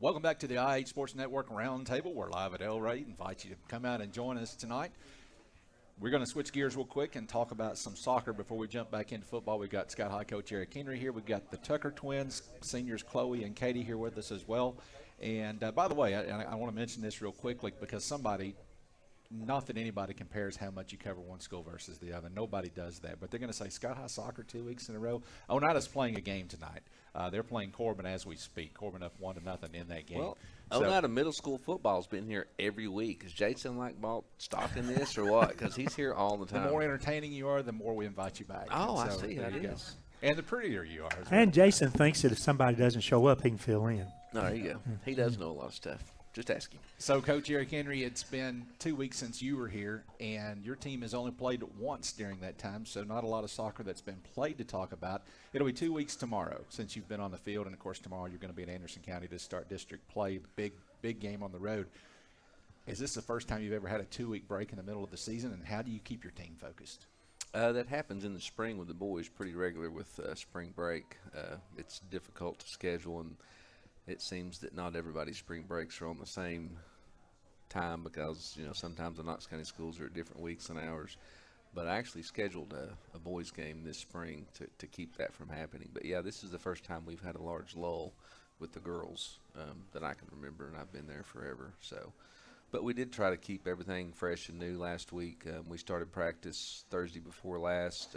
Welcome back to the IH Sports Network Roundtable. We're live at El Rey. Invite you to come out and join us tonight. We're going to switch gears real quick and talk about some soccer before we jump back into football. We've got Sky High Coach Eric Henry here. We've got the Tucker twins, seniors Chloe and Katie here with us as well. And by the way, I want to mention this real quickly because not that anybody compares how much you cover one school versus the other. Nobody does that. But they're going to say Sky High Soccer 2 weeks in a row. Oneida's playing a game tonight. They're playing Corbin as we speak. Corbin up 1-0 in that game. Well, Oneida middle school football's been here every week. Is Jason bought stock in this or what? Because he's here all the time. The more entertaining you are, the more we invite you back. Oh, so, I see how it is. And the prettier you are as well. And Jason thinks that if somebody doesn't show up, he can fill in. No, there you go. He does know a lot of stuff. Just ask him. So, Coach Eric Henry, it's been 2 weeks since you were here, and your team has only played once during that time, so not a lot of soccer that's been played to talk about. It'll be 2 weeks tomorrow since you've been on the field, and, of course, tomorrow you're going to be in Anderson County to start district play, big game on the road. Is this the first time you've ever had a 2-week break in the middle of the season, and how do you keep your team focused? That happens in the spring with the boys pretty regular with spring break. It's difficult to schedule, and it seems that not everybody's spring breaks are on the same time because, sometimes the Knox County schools are at different weeks than ours. But I actually scheduled a boys game this spring to keep that from happening. But, yeah, this is the first time we've had a large lull with the girls that I can remember, and I've been there forever. But we did try to keep everything fresh and new last week. We started practice Thursday before last,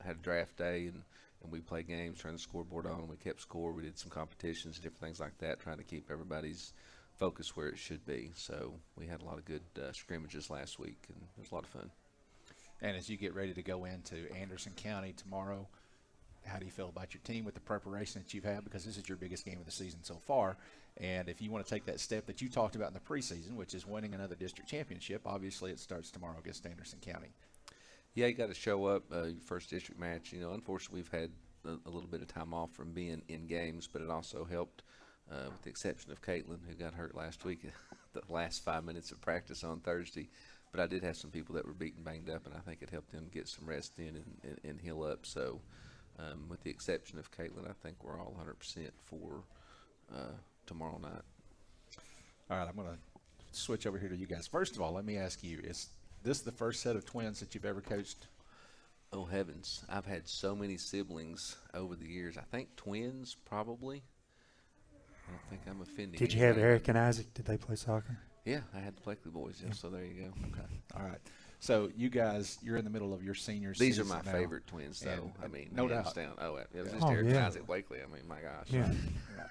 had a draft day, and we played games, trying to scoreboard on. We kept score. We did some competitions, different things like that, trying to keep everybody's focus where it should be. So we had a lot of good scrimmages last week, and it was a lot of fun. And as you get ready to go into Anderson County tomorrow, how do you feel about your team with the preparation that you've had? Because this is your biggest game of the season so far. And if you want to take that step that you talked about in the preseason, which is winning another district championship, obviously it starts tomorrow against Anderson County. Yeah, you got to show up your first district match. Unfortunately, we've had a little bit of time off from being in games, but it also helped with the exception of Caitlin, who got hurt last week, the last 5 minutes of practice on Thursday. But I did have some people that were beaten, banged up, and I think it helped them get some rest in and heal up. So with the exception of Caitlin, I think we're all 100% for tomorrow night. All right, I'm going to switch over here to you guys. First of all, let me ask you, is this the first set of twins that you've ever coached? Oh, heavens. I've had so many siblings over the years. I think twins, probably. I don't think I'm offending. Did you have Eric and Isaac? Did they play soccer? Yeah, I had the Blakely boys, so there you go. Okay. All right. So you guys, you're in the middle of your senior These season are my now. favorite twins, though. No doubt. Hands down. Oh, it was just Eric and Isaac Blakely. I mean, my gosh. Yeah.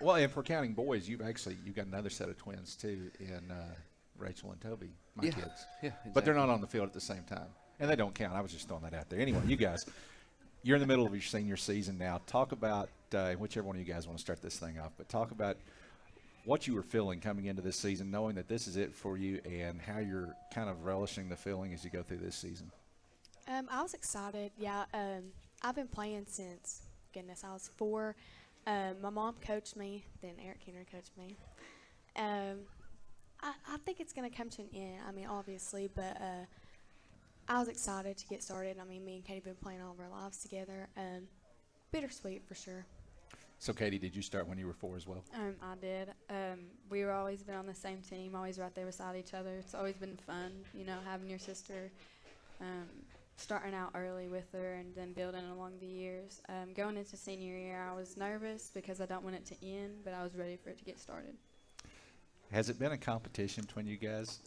Well, if we're counting boys, you've got another set of twins, too, in Rachel and Toby, my kids. Yeah, exactly. But they're not on the field at the same time. And they don't count. I was just throwing that out there. Anyway, you guys, you're in the middle of your senior season now. Talk about, whichever one of you guys want to start this thing off, but talk about what you were feeling coming into this season, knowing that this is it for you, and how you're kind of relishing the feeling as you go through this season. I was excited. Yeah, I've been playing since, I was 4. My mom coached me, then Eric Henry coached me. I think it's going to come to an end, obviously, but I was excited to get started. Me and Katie have been playing all of our lives together. Bittersweet for sure. So, Katie, did you start when you were 4 as well? I did. We were always been on the same team, always right there beside each other. It's always been fun, having your sister, starting out early with her and then building along the years. Going into senior year, I was nervous because I don't want it to end, but I was ready for it to get started. Has it been a competition between you guys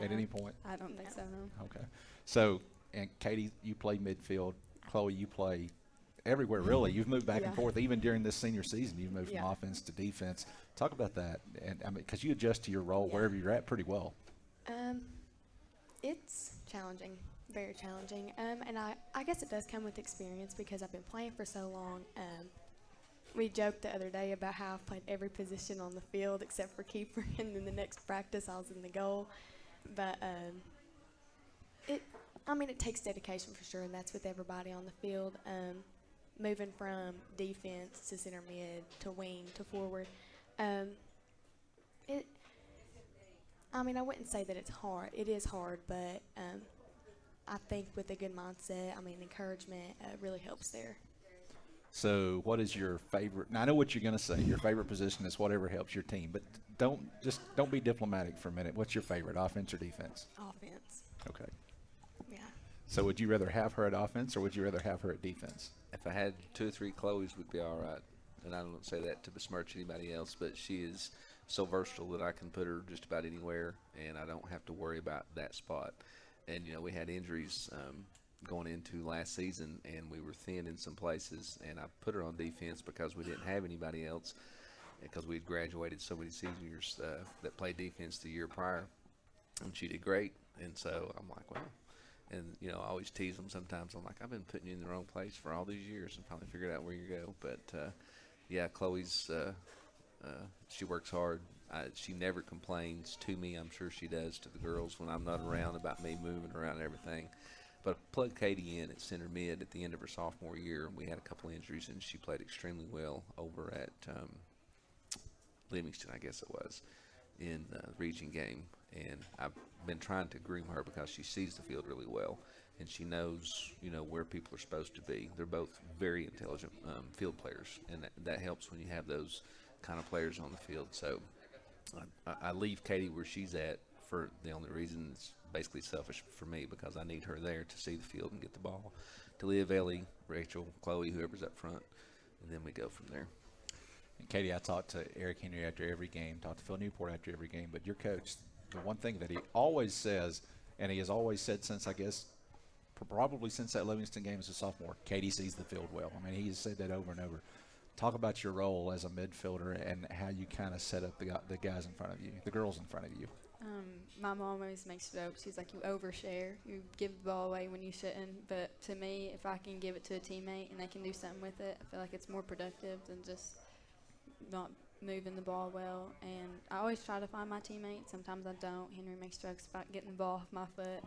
at any point? I don't think so, no. Okay. So, and Katie, you play midfield. Chloe, you play everywhere, really. You've moved back and forth. Even during this senior season, you've moved from offense to defense. Talk about that. And because you adjust to your role wherever you're at pretty well. It's challenging, very challenging. And I guess it does come with experience because I've been playing for so long. We joked the other day about how I've played every position on the field except for keeper, and then the next practice I was in the goal. But it takes dedication for sure, and that's with everybody on the field. Moving from defense to center mid to wing to forward. I wouldn't say that it's hard. It is hard, but I think with a good mindset, encouragement really helps there. So, what is your favorite? Now, I know what you're going to say. Your favorite position is whatever helps your team, but don't be diplomatic for a minute. What's your favorite, offense or defense? Offense. Okay. Yeah. So, would you rather have her at offense or would you rather have her at defense? If I had 2 or 3 Chloes, would be all right. And I don't say that to besmirch anybody else, but she is so versatile that I can put her just about anywhere, and I don't have to worry about that spot. And, you know, we had injuries going into last season, and we were thin in some places, and I put her on defense because we didn't have anybody else, because we had graduated so many seniors that played defense the year prior, and she did great. And so I'm like, well, and, you know, I always tease them sometimes. I'm like, I've been putting you in the wrong place for all these years and finally figured out where you go. But, yeah, Chloe's she works hard. She never complains to me. I'm sure she does to the girls when I'm not around about me moving around and everything. But I plugged Katie in at center mid at the end of her sophomore year, and we had a couple injuries, and she played extremely well over at Livingston, I guess it was, in the region game. And I've been trying to groom her because she sees the field really well, and she knows, you know, where people are supposed to be. They're both very intelligent field players, and that helps when you have those kind of players on the field. So I leave Katie where she's at for the only reason it's basically selfish for me, because I need her there to see the field and get the ball to Leah, Ellie, Rachel, Chloe, whoever's up front, and then we go from there. And Katie, I talked to Eric Henry after every game, talked to Phil Newport after every game, but your coach, the one thing that he always says, and he has always said since, I guess, probably since that Livingston game as a sophomore, Katie sees the field well. I mean, he has said that over and over. Talk about your role as a midfielder and how you kind of set up the guys in front of you, the girls in front of you. My mom always makes jokes. She's like, you overshare. You give the ball away when you shouldn't. But to me, if I can give it to a teammate and they can do something with it, I feel like it's more productive than just not moving the ball well. And I always try to find my teammates. Sometimes I don't. Henry makes jokes about getting the ball off my foot.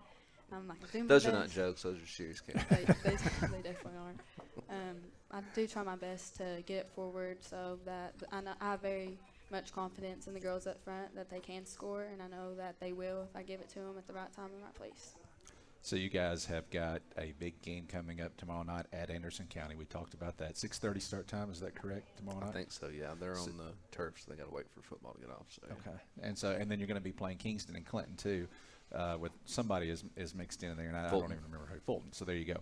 I'm like, I'm doing my Those best. are not jokes. Those are serious, Katie. They definitely are. I do try my best to get it forward so that I have very much confidence in the girls up front that they can score, and I know that they will if I give it to them at the right time and right place. So you guys have got a big game coming up tomorrow night at Anderson County. We talked about that. 6:30 start time. Is that correct tomorrow night? I think so, yeah. They're on the turf, so they got to wait for football to get off. So. Okay. And then you're going to be playing Kingston and Clinton too, with somebody is mixed in there, and I don't even remember who. Fulton. So there you go.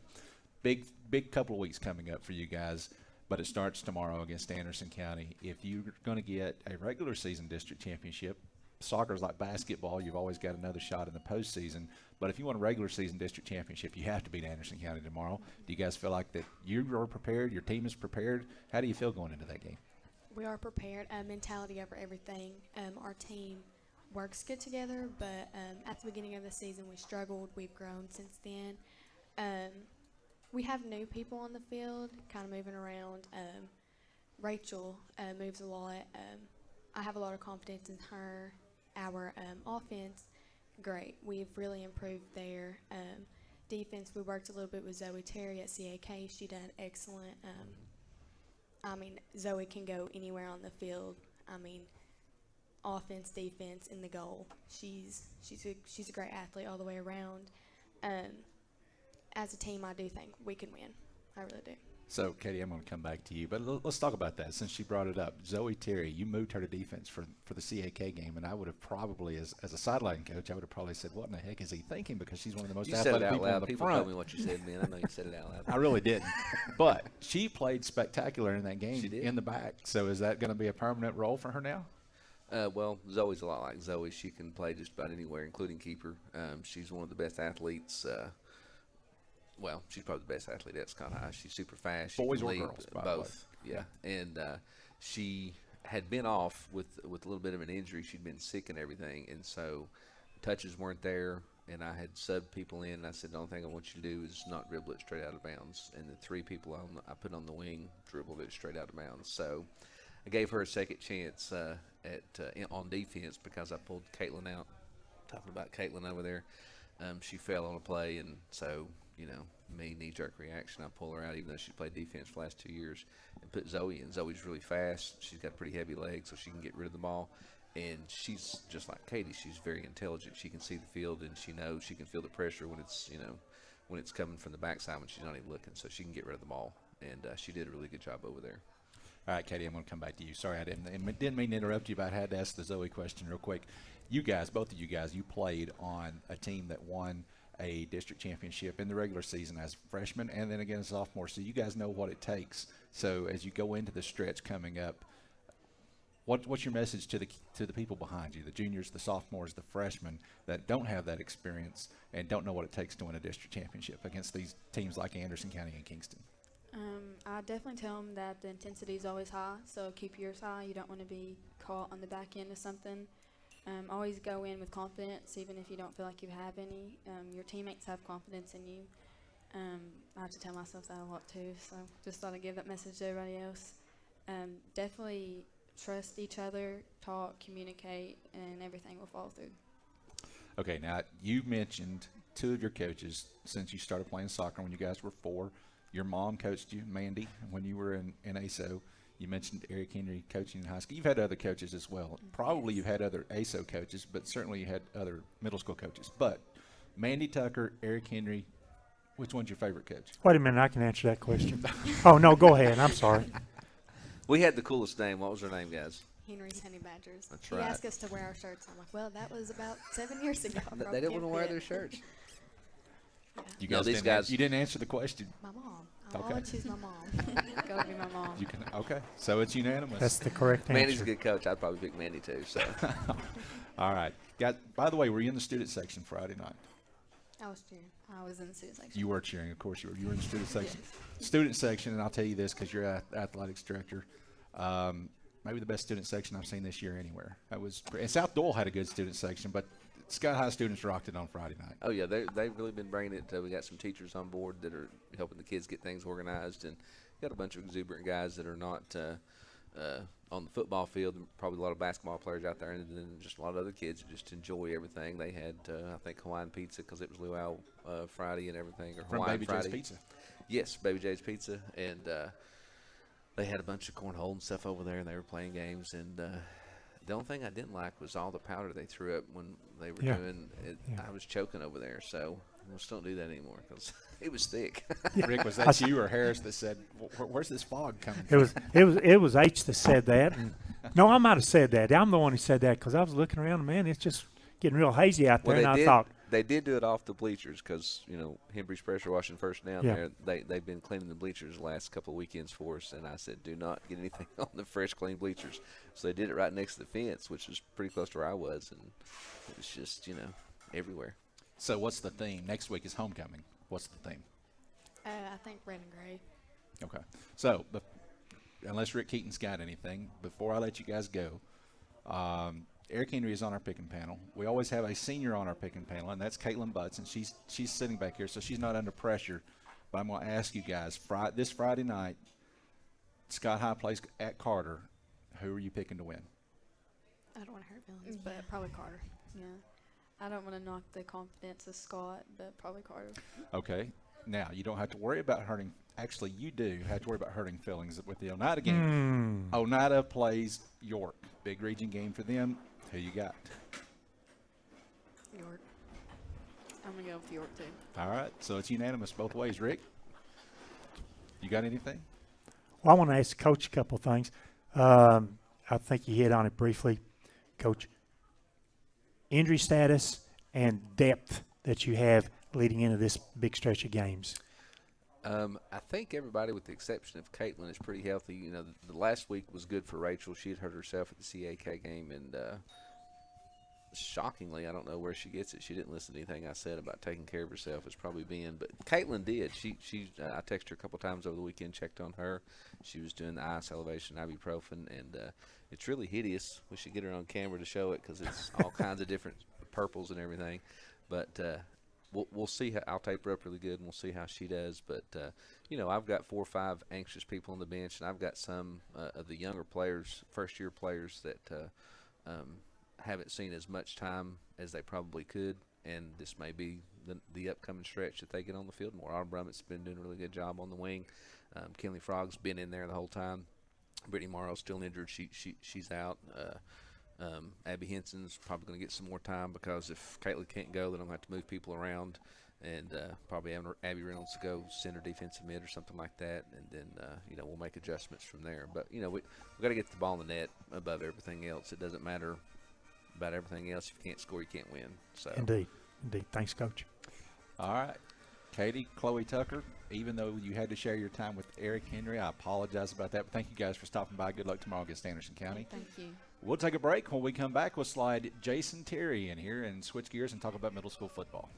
Big couple of weeks coming up for you guys, but it starts tomorrow against Anderson County. If you're going to get a regular season district championship, soccer is like basketball. You've always got another shot in the postseason. But if you want a regular season district championship, you have to beat Anderson County tomorrow. Do you guys feel like that you are prepared, your team is prepared? How do you feel going into that game? We are prepared. Mentality over everything. Our team works good together, but at the beginning of the season we struggled. We've grown since then. We have new people on the field, kind of moving around. Rachel moves a lot. I have a lot of confidence in her. Our offense, great. We've really improved there. Defense, we worked a little bit with Zoe Terry at CAK. She done excellent. I mean, Zoe can go anywhere on the field. I mean, offense, defense, in the goal. She's a great athlete all the way around. As a team, I do think we can win. I really do. So, Katie, I'm going to come back to you, but let's talk about that since she brought it up. Zoe Terry, you moved her to defense for the CAK game, and I would have probably, as a sideline coach, I would have probably said, what in the heck is he thinking? Because she's one of the most athletic people on the People front. told me what you said, man. I know you said it out loud. I really didn't. But she played spectacular in that game She did. in the back. So is that going to be a permanent role for her now? Well, Zoe's a lot like Zoe. She can play just about anywhere, including keeper. She's one of the best athletes. Well, she's probably the best athlete at Scott High. She's super fast. She Boys can or lead, girls, by the way. both. Yeah, and she had been off with a little bit of an injury. She'd been sick and everything, and so touches weren't there. And I had subbed people in, and I said, the only thing I want you to do is not dribble it straight out of bounds. And the 3 people I put on the wing dribbled it straight out of bounds. So I gave her a second chance on defense because I pulled Caitlin out. Talking about Caitlin over there, she fell on a play, and so, you know, me, knee-jerk reaction, I pull her out even though she played defense for the last 2 years and put Zoe in. Zoe's really fast. She's got pretty heavy legs, so she can get rid of the ball. And she's just like Katie. She's very intelligent. She can see the field, and she knows she can feel the pressure when it's, you know, when it's coming from the backside when she's not even looking. So she can get rid of the ball. and she did a really good job over there. All right, Katie, I'm going to come back to you. Sorry, I didn't mean to interrupt you, but I had to ask the Zoe question real quick. You guys, both of you guys, you played on a team that won a district championship in the regular season as freshmen and then again as sophomores, so you guys know what it takes. So as you go into the stretch coming up, what's your message to the people behind you, the juniors, the sophomores, the freshmen that don't have that experience and don't know what it takes to win a district championship against these teams like Anderson County and Kingston? I definitely tell them that the intensity is always high, so keep yours high. You don't want to be caught on the back end of something. Always go in with confidence, even if you don't feel like you have any. Your teammates have confidence in you. I have to tell myself that a lot too, so just thought I'd give that message to everybody else. Definitely trust each other, talk, communicate, and everything will fall through. Okay, now you mentioned two of your coaches since you started playing soccer when you guys were 4. Your mom coached you, Mandy, when you were in ASO. You mentioned Eric Henry coaching in high school. You've had other coaches as well. Probably you've had other ASO coaches, but certainly you had other middle school coaches. But Mandy Tucker, Eric Henry, which one's your favorite coach? Wait a minute, I can answer that question. Oh, no, go ahead. I'm sorry. We had the coolest name. What was her name, guys? Henry's Honey Badgers. That's He right. asked us to wear our shirts. I'm like, well, that was about 7 years ago. I They probably didn't can't want to wear fit. their shirts. You No, guys these didn't guys- you didn't answer the question. My mom. Okay. I'll choose my mom. Gotta be my mom. You can okay. So it's unanimous. That's the correct Mandy's a answer. good coach. I'd probably pick Mandy too. So All right. By the way, were you in the student section Friday night? I was cheering. I was in the student section. You were cheering, of course. You were in the student section. Student section, and I'll tell you this because you're athletics director. Maybe the best student section I've seen this year anywhere. And South Doyle had a good student section, but Scott High students rocked it on Friday night. oh yeah, they've really been bringing it. We got some teachers on board that are helping the kids get things organized, and got a bunch of exuberant guys that are not on the football field. Probably a lot of basketball players out there, and then just a lot of other kids that just enjoy everything. They had, I think, Hawaiian pizza because it was Luau Friday and everything, or From Hawaiian Baby Friday. J's Pizza. Yes, Baby J's Pizza, and they had a bunch of cornhole and stuff over there, and they were playing games. And the only thing I didn't like was all the powder they threw up when they were doing it. Yeah. I was choking over there, so just don't do that anymore because it was thick. Rick, was that you or Harris that said, "Where's this fog coming from?" It was H that said that. And, no, I might have said that. I'm the one who said that because I was looking around, and man, it's just getting real hazy out there. Well, and I thought, they did do it off the bleachers because Hembry's pressure washing first down Yeah. there. They've been cleaning the bleachers the last couple of weekends for us, and I said, do not get anything on the fresh, clean bleachers. So they did it right next to the fence, which was pretty close to where I was, and it was just everywhere. So what's the theme? Next week is homecoming. What's the theme? I think red and gray. Okay. So, unless Rick Keaton's got anything, before I let you guys go, Eric Henry is on our picking panel. We always have a senior on our picking panel, and that's Caitlin Butts, and she's sitting back here, so she's not under pressure. But I'm going to ask you guys, this Friday night, Scott High plays at Carter. Who are you picking to win? I don't want to hurt feelings, But but probably Carter. Yeah. I don't want to knock the confidence of Scott, but probably Carter. Okay. Now, you don't have to worry about hurting. Actually, you do have to worry about hurting feelings with the Oneida game. Oneida plays York. Big region game for them. Who you got? York. I'm going to go with York, too. All right. So it's unanimous both ways. Rick, you got anything? well, I want to ask Coach a couple of things. I think you hit on it briefly, Coach. Injury status and depth that you have leading into this big stretch of games. I think everybody, with the exception of Caitlin, is pretty healthy. The last week was good for Rachel. She had hurt herself at the CAK game, and shockingly, I don't know where she gets it. She didn't listen to anything I said about taking care of herself. It's probably Ben, but Caitlin did. I texted her a couple times over the weekend, checked on her. She was doing the ice elevation, ibuprofen, and it's really hideous. We should get her on camera to show it because it's all kinds of different purples and everything. But we'll see how. I'll tape her up really good, and we'll see how she does. But I've got 4 or 5 anxious people on the bench, and I've got some of the younger players, first-year players that haven't seen as much time as they probably could, and this may be the upcoming stretch that they get on the field more. Autumn Brummett's been doing a really good job on the wing. Kinley Frogg's been in there the whole time. Brittany Morrow's still injured. She's out. Abby Henson's probably going to get some more time because if Caitlin can't go, then I'm going to have to move people around. and probably having Abby Reynolds to go center defensive mid or something like that, and then we'll make adjustments from there. But we got to get the ball in the net above everything else. It doesn't matter about everything else. If you can't score, you can't win. So Indeed. Thanks, Coach. All right. Katie, Chloe Tucker, even though you had to share your time with Eric Henry, I apologize about that. But thank you guys for stopping by. Good luck tomorrow against Anderson County. Thank you. We'll take a break. When we come back, we'll slide Jason Terry in here and switch gears and talk about middle school football.